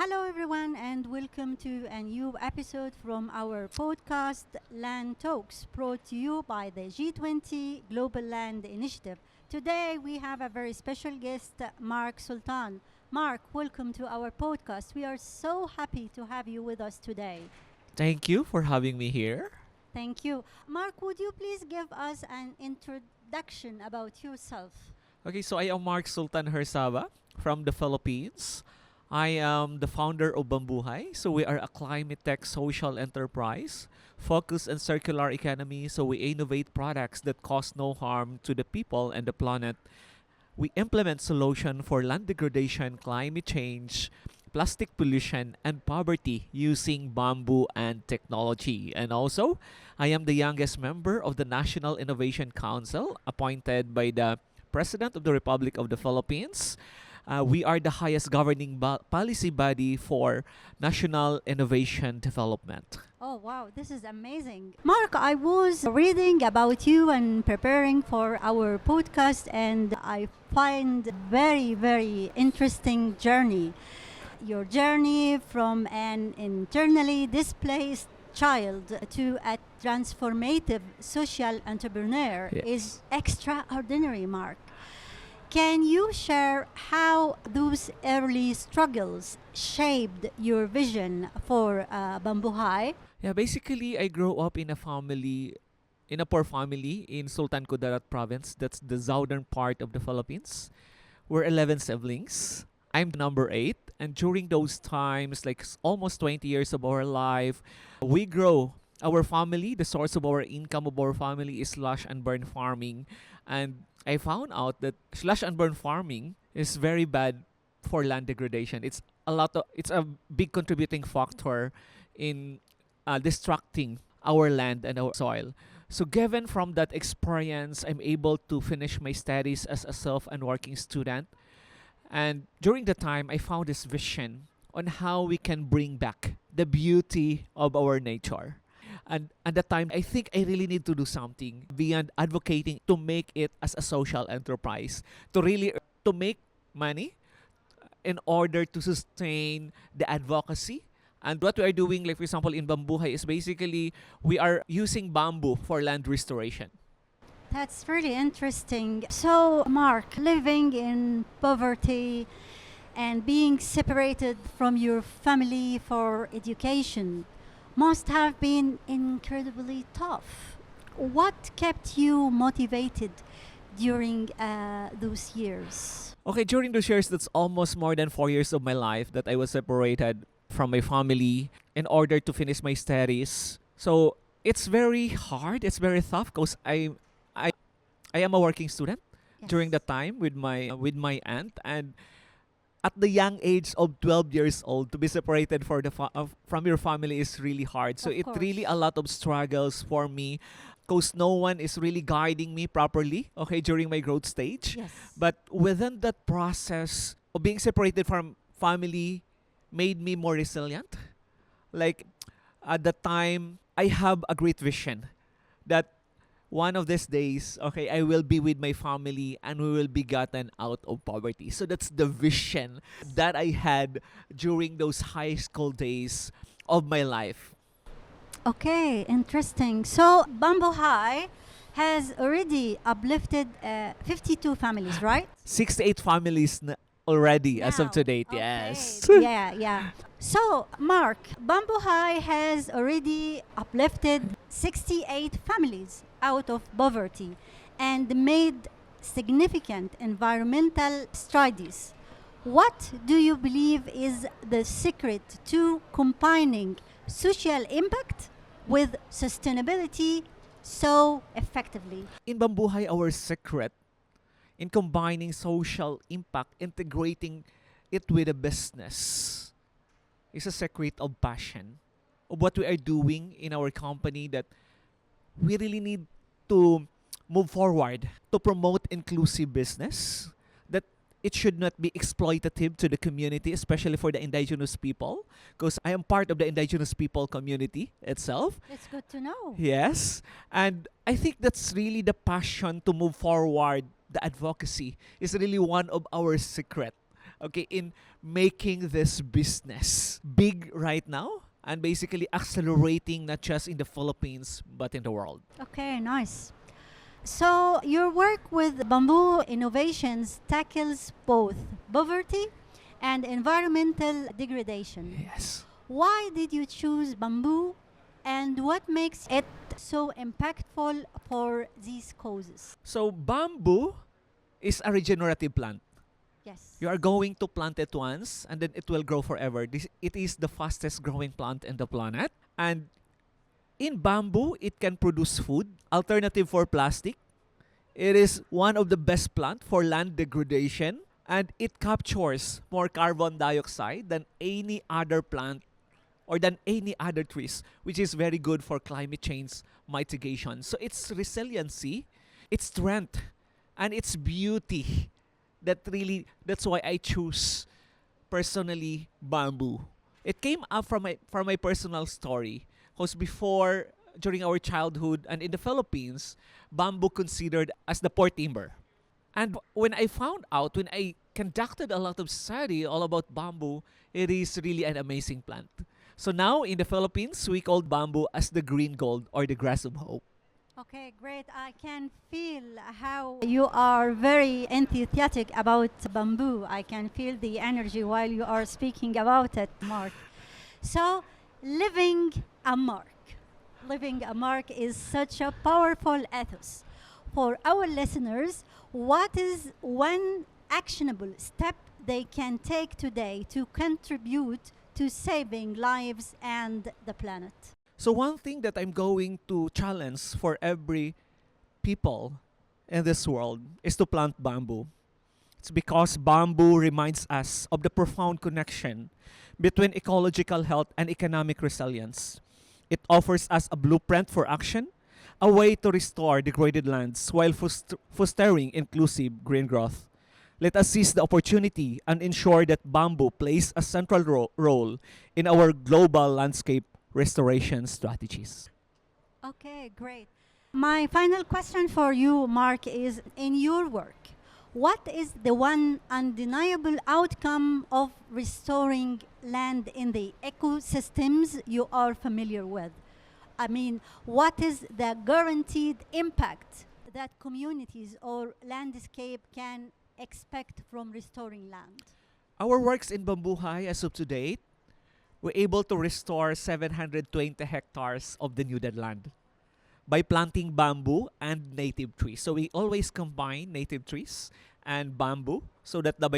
Hello, everyone, and welcome to a new episode from our podcast Land Talks, brought to you by the G20 Global Land Initiative. Today, we have a very special guest, Mark Sultan. Mark, welcome to our podcast. We are so happy to have you with us today. Thank you for having me here. Thank you. Mark, would you please give us an introduction about yourself? Okay, so I am Mark Sultan Gersava from the Philippines. I am the founder of Bambuhai. So we are a climate tech social enterprise focused on circular economy. So we innovate products that cause no harm to the people and the planet. We implement solution for land degradation, climate change, plastic pollution, and poverty using bamboo and technology. And also, I am the youngest member of the National Innovation Council appointed by the President of the Republic of the Philippines. We are the highest governing policy body for national innovation development. Oh, wow, this is amazing. Mark, I was reading about you and preparing for our podcast, and I find very interesting journey. Your journey from an internally displaced child to a transformative social entrepreneur is extraordinary, Mark. Can you share how those early struggles shaped your vision for Bambuhai? Yeah, basically, I grew up in a poor family in Sultan Kudarat province. That's the southern part of the Philippines. We're 11 siblings. I'm number 8. And during those times, like almost 20 years of our life, we grow. Our family, the source of our income of our family is slash and burn farming. And I found out that slash and burn farming is very bad for land degradation. It's a big contributing factor in destructing our land and our soil. So given from that experience, I'm able to finish my studies as a self and working student. And during the time, I found this vision on how we can bring back the beauty of our nature. And at that time, I think I really need to do something beyond advocating to make it as a social enterprise, to make money in order to sustain the advocacy. And what we are doing, like for example, in Bambuhai, is basically we are using bamboo for land restoration. That's really interesting. So, Mark, living in poverty and being separated from your family for education must have been incredibly tough. What kept you motivated during those years? Okay, during those years, that's almost more than 4 years of my life that I was separated from my family in order to finish my studies. So it's very hard. It's very tough because I am a working student during that time with my aunt, and at the young age of 12 years old to be separated from your family is really hard. So Of it course. really a lot of struggles for me because no one is really guiding me properly, okay, during my growth stage. Yes. But within that process of being separated from family made me more resilient. Like at the time, I have a great vision that one of these days, okay, I will be with my family and we will be gotten out of poverty. So that's the vision that I had during those high school days of my life. Okay, interesting. So, Bambuhai has already uplifted 52 families, right? 68 families already as of Now. today. Okay. Yes. Yeah. So, Mark, Bambuhai has already uplifted 68 families out of poverty and made significant environmental strides. What do you believe is the secret to combining social impact with sustainability so effectively? In Bambuhay, our secret in combining social impact, integrating it with a business is a secret of passion of what we are doing in our company, that we really need to move forward to promote inclusive business, that it should not be exploitative to the community, especially for the indigenous people, because I am part of the indigenous people community itself. It's good to know. Yes. And I think that's really the passion to move forward. The advocacy is really one of our secret okay, in making this business big right now and basically accelerating not just in the Philippines but in the world. Okay, nice. So, your work with Bamboo Innovations tackles both poverty and environmental degradation. Yes. Why did you choose bamboo and what makes it so impactful for these causes? So bamboo is a regenerative plant. Yes. You are going to plant it once and then it will grow forever. It is the fastest growing plant in the planet. And in bamboo, it can produce food, alternative for plastic. It is one of the best plant for land degradation, and it captures more carbon dioxide than any other plant or than any other trees, which is very good for climate change mitigation. So its resiliency, its strength, and its beauty, that's why I choose personally bamboo. It came up from my personal story. Because before, during our childhood and in the Philippines, bamboo considered as the poor timber. And when I found out, when I conducted a lot of study all about bamboo, it is really an amazing plant. So now in the Philippines, we call bamboo as the green gold or the grass of hope. Okay, great. I can feel how you are very enthusiastic about bamboo. I can feel the energy while you are speaking about it, Mark. So, living a mark. Living a mark is such a powerful ethos. For our listeners, what is one actionable step they can take today to contribute to saving lives and the planet? So one thing that I'm going to challenge for every people in this world is to plant bamboo. It's because bamboo reminds us of the profound connection between ecological health and economic resilience. It offers us a blueprint for action, a way to restore degraded lands while fostering inclusive green growth. Let us seize the opportunity and ensure that bamboo plays a central role in our global landscape restoration strategies. Okay, great. My final question for you, Mark, is in your work, what is the one undeniable outcome of restoring land in the ecosystems you are familiar with? I mean, what is the guaranteed impact that communities or landscape can expect from restoring land? Our works in Bamboohai as of today, we're able to restore 720 hectares of denuded land by planting bamboo and native trees. So we always combine native trees and bamboo so that the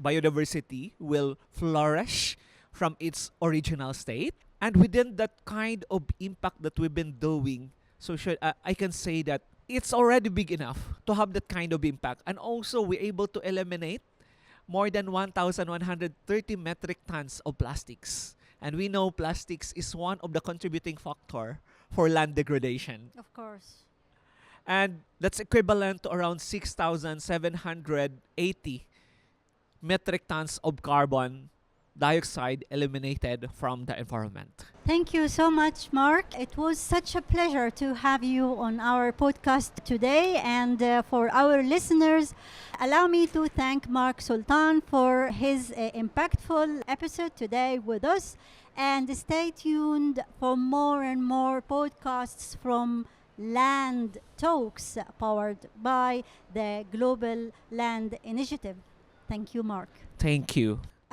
biodiversity will flourish from its original state. And within that kind of impact that we've been doing, I can say that it's already big enough to have that kind of impact. And also we're able to eliminate more than 1,130 metric tons of plastics. And we know plastics is one of the contributing factor for land degradation. Of course. And that's equivalent to around 6,780 metric tons of carbon dioxide eliminated from the environment. Thank you so much, Mark. It was such a pleasure to have you on our podcast today. And for our listeners, allow me to thank Mark Sultan for his impactful episode today with us. And stay tuned for more and more podcasts from Land Talks, powered by the Global Land Initiative. Thank you, Mark. Thank you.